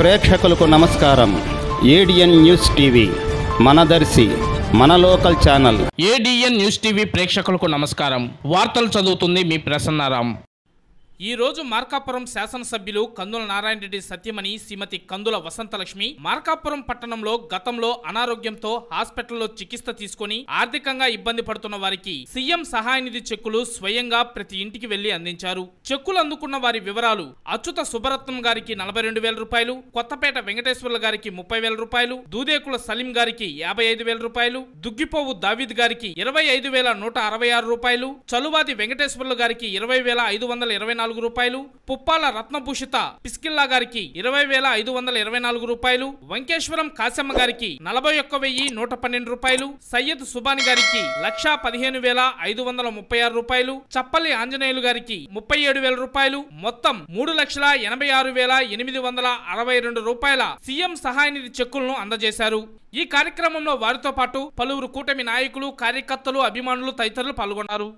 ప్రేక్షకులకు నమస్కారం. ADN news TV మనదర్శి మన local channel. ADN news TV ప్రేక్షకులకు నమస్కారం. వార్తలు చదువుతుంది మీ ప్రసన్నారాం. ఈ రోజు మార్కాపురం శాసనసభ్యులు కందుల నారాయణ రెడ్డి సత్యమణి శ్రీమతి కందుల వసంతలక్ష్మి మార్కాపురం పట్టణంలో గతంలో అనారోగ్యంతో హాస్పిటల్లో చికిత్స తీసుకుని ఆర్థికంగా ఇబ్బంది పడుతున్న వారికి సీఎం సహాయ నిధి చెక్కులు స్వయంగా ప్రతి ఇంటికి వెళ్లి అందించారు. చెక్కులు అందుకున్న వారి వివరాలు: అచ్యుత సుబ్బరత్నం గారికి 42,000 రూపాయలు, కొత్తపేట వెంకటేశ్వర్ల గారికి 30,000 రూపాయలు, దూదేకుల సలీం గారికి 55,000 రూపాయలు, దుగ్గిపోవు దావీద్ గారికి 25,166 రూపాయలు, చలువాది వెంకటేశ్వర్ల గారికి 20,524 రూపాయలు, పుప్పాల రత్నభూషిత పిస్కిల్లా గారికి 20,524 రూపాయలు, వంకేశ్వరం కాశమ్మ గారికి 41,112 రూపాయలు, సయ్యద్ సుబాని గారికి 1,15,536 రూపాయలు, చప్పల్లి ఆంజనేయులు గారికి 37,000 రూపాయలు, మొత్తం 3,86,862 రూపాయల సీఎం సహాయ నిధి చెక్కులను అందజేశారు. ఈ కార్యక్రమంలో వారితో పాటు పలువురు కూటమి నాయకులు, కార్యకర్తలు, అభిమానులు తదితరులు పాల్గొన్నారు.